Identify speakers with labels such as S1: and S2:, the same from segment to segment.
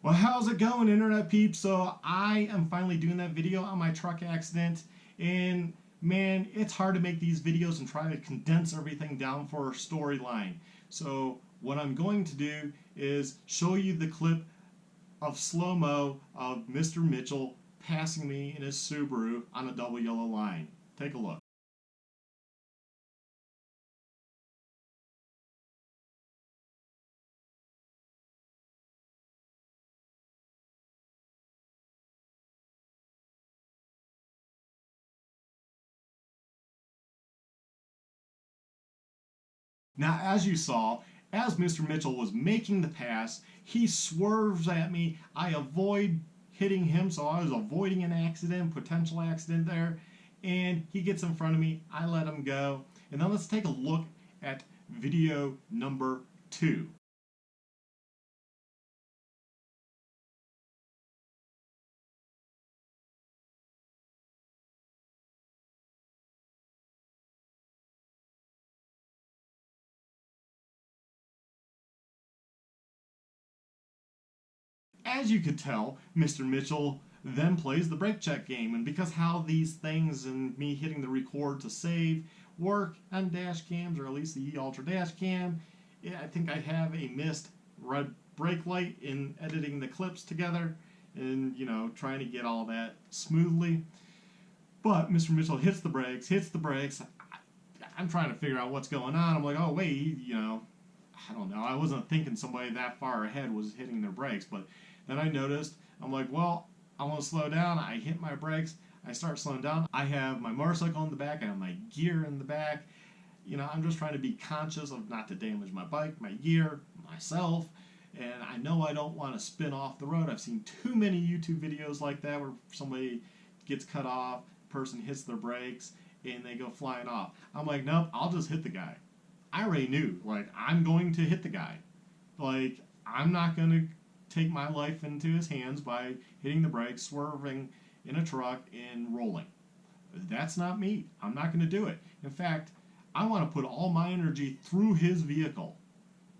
S1: Well, how's it going, internet peeps? So I am finally doing that video on my truck accident, and man, it's hard to make these videos and try to condense everything down for a storyline. So what I'm going to do is show you the clip of slow-mo of Mr. Mitchell passing me in his Subaru on a double yellow line. Take a look. Now, as you saw, as Mr. Mitchell was making the pass, he swerves at me. I avoid hitting him, so I was avoiding an accident, potential accident there. And he gets in front of me. I let him go. And now let's take a look at video number 2. As you could tell, Mr. Mitchell then plays the brake check game, and because how these things and me hitting the record to save work on dash cams, or at least the Ultra dash cam, I think I have a missed red brake light in editing the clips together and, trying to get all that smoothly. But Mr. Mitchell hits the brakes. I'm trying to figure out what's going on. I'm like, oh, wait, I don't know. I wasn't thinking somebody that far ahead was hitting their brakes, but then I noticed, I'm like, well, I want to slow down. I hit my brakes. I start slowing down. I have my motorcycle in the back. I have my gear in the back. I'm just trying to be conscious of not to damage my bike, my gear, myself. And I know I don't want to spin off the road. I've seen too many YouTube videos like that where somebody gets cut off, person hits their brakes, and they go flying off. I'm like, nope, I'll just hit the guy. I already knew, I'm going to hit the guy. I'm not going to take my life into his hands by hitting the brakes, swerving in a truck, and rolling. That's not me. I'm not going to do it. In fact, I want to put all my energy through his vehicle.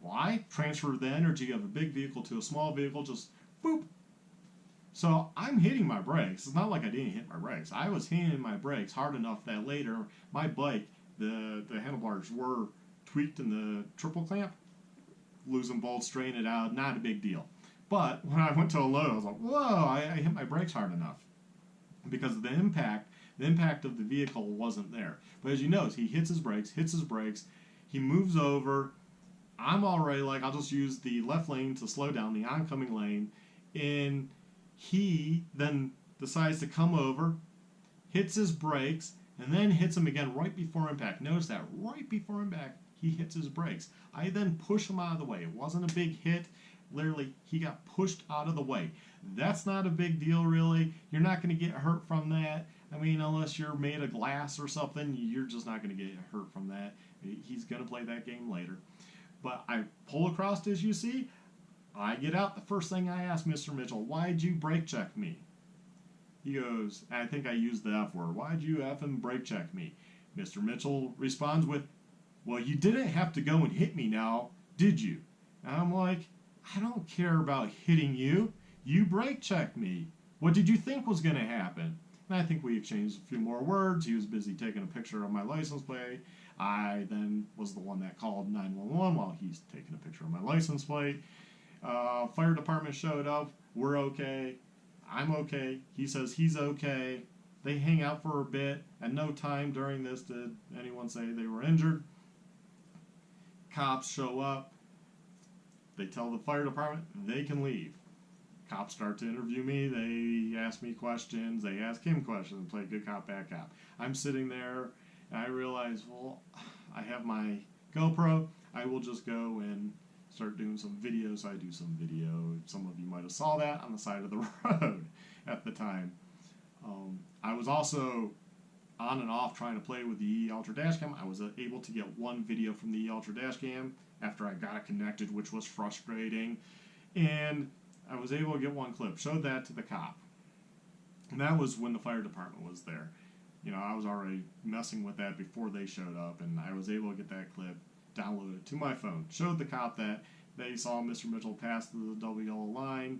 S1: Why? Transfer the energy of a big vehicle to a small vehicle, just boop. So I'm hitting my brakes. It's not like I didn't hit my brakes. I was hitting my brakes hard enough that later my bike, the handlebars were tweaked in the triple clamp, losing bolts, straighten it out, not a big deal. But when I went to a low, I was like, whoa, I hit my brakes hard enough. Because of the impact of the vehicle wasn't there. But as you notice, he hits his brakes, he moves over. I'm already I'll just use the left lane to slow down the oncoming lane. And he then decides to come over, hits his brakes, and then hits him again right before impact. Notice that right before impact, he hits his brakes. I then push him out of the way. It wasn't a big hit. Literally, he got pushed out of the way. That's not a big deal, really. You're not going to get hurt from that. I mean, unless you're made of glass or something, you're just not going to get hurt from that. He's going to play that game later. But I pull across, as you see. I get out. The first thing I ask Mr. Mitchell, why'd you brake check me? He goes, I think I used the F word. Why'd you effing brake check me? Mr. Mitchell responds with, well, you didn't have to go and hit me now, did you? And I'm like, I don't care about hitting you. You brake checked me. What did you think was going to happen? And I think we exchanged a few more words. He was busy taking a picture of my license plate. I then was the one that called 911 while he's taking a picture of my license plate. Fire department showed up. We're okay. I'm okay. He says he's okay. They hang out for a bit. At no time during this did anyone say they were injured. Cops show up. They tell the fire department they can leave. Cops start to interview me. They ask me questions. They ask him questions. Play good cop, bad cop. I'm sitting there, and I realize, well, I have my GoPro. I will just go and start doing some videos. So I do some video. Some of you might have saw that on the side of the road at the time. I was also on and off trying to play with the Ultra Dashcam. I was able to get one video from the Ultra Dashcam after I got it connected, which was frustrating. And I was able to get one clip, showed that to the cop. And that was when the fire department was there. I was already messing with that before they showed up, and I was able to get that clip, download it to my phone, showed the cop that they saw Mr. Mitchell pass the double yellow line,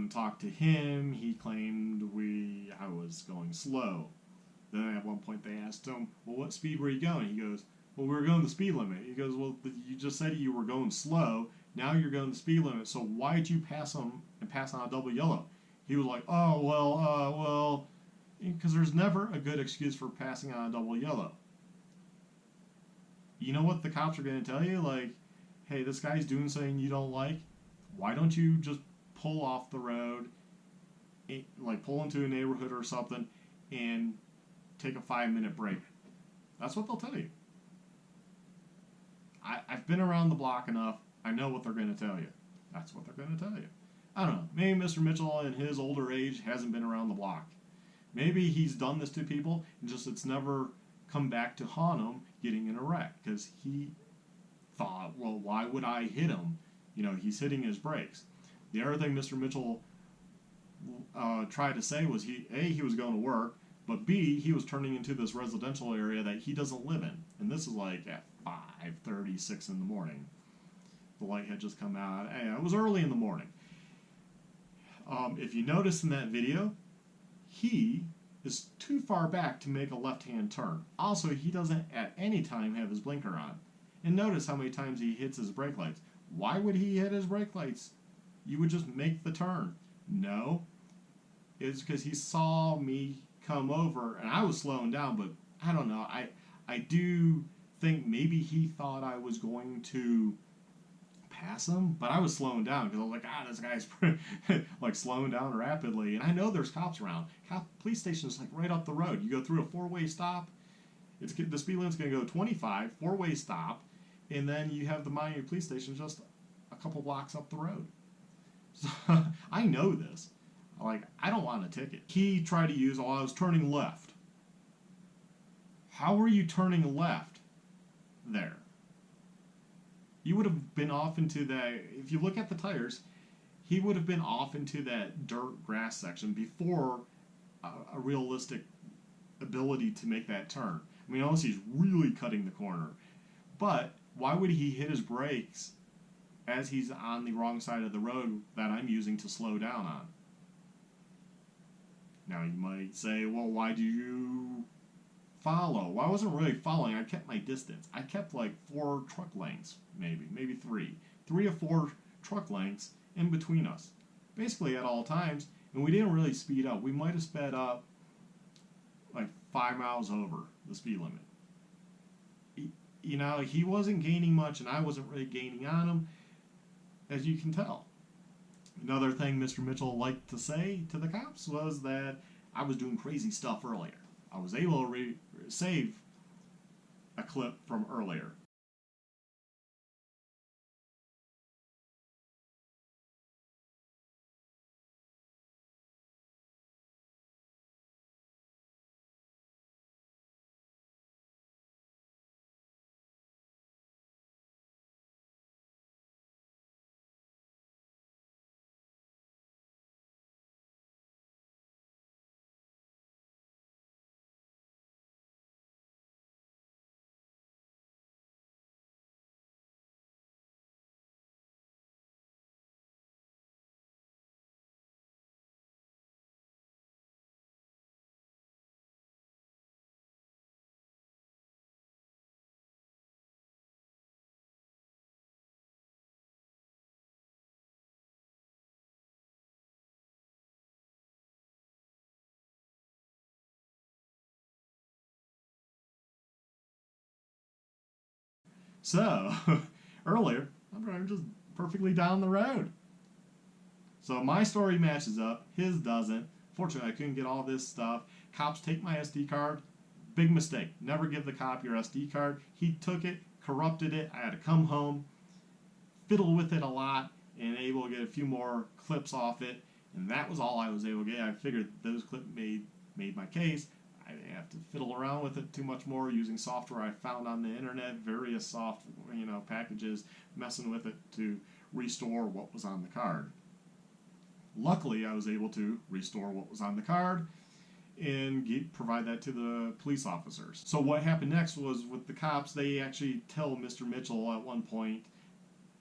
S1: and talked to him. He claimed I was going slow. Then at one point they asked him, well, what speed were you going? He goes, well, we were going the speed limit. He goes, well, you just said you were going slow. Now you're going the speed limit. So why did you pass him and pass on a double yellow? He was like, oh, well, because there's never a good excuse for passing on a double yellow. You know what the cops are going to tell you? Like, hey, this guy's doing something you don't like. Why don't you just pull off the road, like pull into a neighborhood or something, and take a 5-minute break? That's what they'll tell you. I've been around the block enough. I know what they're going to tell you. That's what they're going to tell you. I don't know. Maybe Mr. Mitchell in his older age hasn't been around the block. Maybe he's done this to people and just it's never come back to haunt him getting in a wreck because he thought, well, why would I hit him? You know, he's hitting his brakes. The other thing Mr. Mitchell tried to say was he was going to work, but B, he was turning into this residential area that he doesn't live in. And this is like at 5:36 in the morning. The light had just come out. It was early in the morning. If you notice in that video, he is too far back to make a left-hand turn. Also, he doesn't at any time have his blinker on. And notice how many times he hits his brake lights. Why would he hit his brake lights? You would just make the turn. No. It's because he saw me come over, and I was slowing down, but I don't know. I do think maybe he thought I was going to pass him, but I was slowing down because I was like, this guy's like slowing down rapidly, and I know there's cops around. Police station is like right up the road. You go through a 4-way stop. The speed limit's going to go 25, 4-way stop, and then you have the Miami police station just a couple blocks up the road. So I know this. Like, I don't want a ticket. He tried to use, I was turning left. How were you turning left there? You would have been off into that, if you look at the tires, he would have been off into that dirt grass section before a realistic ability to make that turn. I mean, unless he's really cutting the corner. But why would he hit his brakes as he's on the wrong side of the road that I'm using to slow down on? Now you might say, well, why do you follow? Well, I wasn't really following. I kept my distance. I kept like 4 truck lengths, maybe 3. 3 or 4 truck lengths in between us, basically at all times, and we didn't really speed up. We might have sped up like 5 miles over the speed limit. He wasn't gaining much, and I wasn't really gaining on him, as you can tell. Another thing Mr. Mitchell liked to say to the cops was that I was doing crazy stuff earlier. I was able to save a clip from earlier. So, earlier, I'm driving just perfectly down the road. So my story matches up, his doesn't. Fortunately, I couldn't get all this stuff. Cops take my SD card. Big mistake. Never give the cop your SD card. He took it, corrupted it. I had to come home, fiddle with it a lot, and able to get a few more clips off it. And that was all I was able to get. I figured those clips made my case. I didn't have to fiddle around with it too much more using software I found on the internet, various packages, messing with it to restore what was on the card. Luckily, I was able to restore what was on the card and provide that to the police officers. So what happened next was with the cops, they actually tell Mr. Mitchell at one point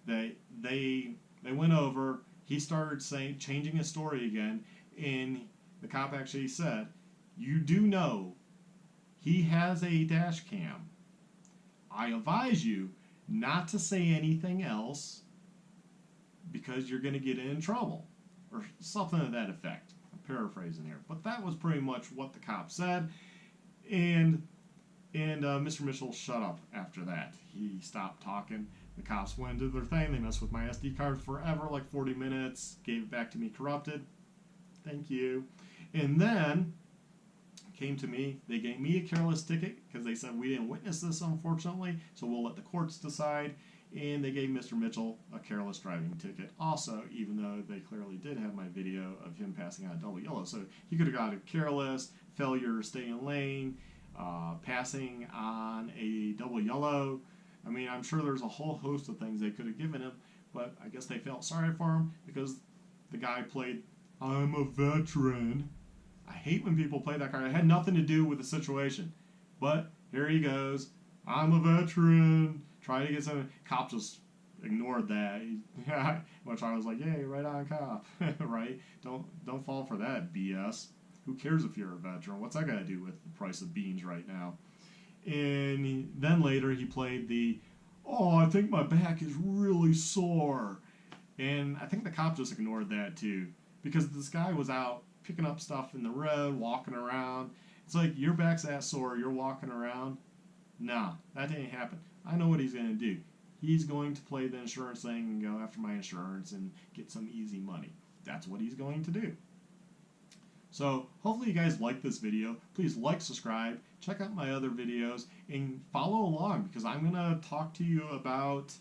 S1: that they went over, he started changing his story again, and the cop actually said, "You do know he has a dash cam. I advise you not to say anything else because you're going to get in trouble," or something to that effect. I'm paraphrasing here, but that was pretty much what the cop said, and Mr. Mitchell shut up after that. He stopped talking. The cops went and did their thing. They messed with my SD card forever, like 40 minutes, gave it back to me corrupted. Thank you. And then came to me. They gave me a careless ticket because they said we didn't witness this, unfortunately, so we'll let the courts decide. And they gave Mr. Mitchell a careless driving ticket also, even though they clearly did have my video of him passing on a double yellow. So he could have got a careless, failure to stay in lane, passing on a double yellow. I mean, I'm sure there's a whole host of things they could have given him, but I guess they felt sorry for him because the guy played, "I'm a veteran." I hate when people play that card. It had nothing to do with the situation. But here he goes. "I'm a veteran." Trying to get some. Cop just ignored that. Which I was like, "Yay, right on, cop." Right? Don't fall for that BS. Who cares if you're a veteran? What's that got to do with the price of beans right now? And then later he played the, "Oh, I think my back is really sore." And I think the cop just ignored that too. Because this guy was out picking up stuff in the road, walking around. It's like, your back's that sore, you're walking around? Nah, that didn't happen. I know what he's going to do. He's going to play the insurance thing and go after my insurance and get some easy money. That's what he's going to do. So hopefully you guys like this video. Please like, subscribe, check out my other videos, and follow along because I'm going to talk to you about,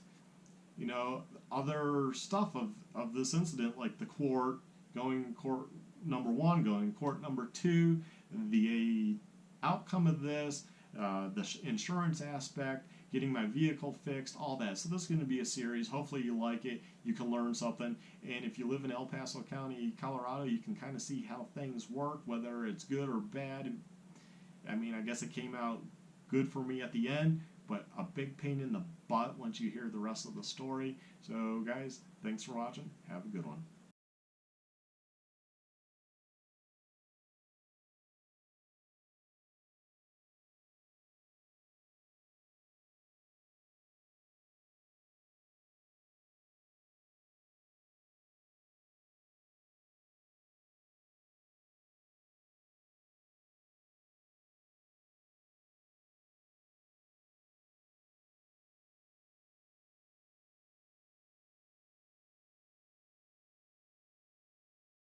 S1: other stuff of this incident, like the court, going court number 1, going court number 2, the outcome of this, the insurance aspect, getting my vehicle fixed, all that. So this is going to be a series. Hopefully you like it. You can learn something. And if you live in El Paso County, Colorado, you can kind of see how things work, whether it's good or bad. I mean, I guess it came out good for me at the end, but a big pain in the butt once you hear the rest of the story. So guys, thanks for watching. Have a good one.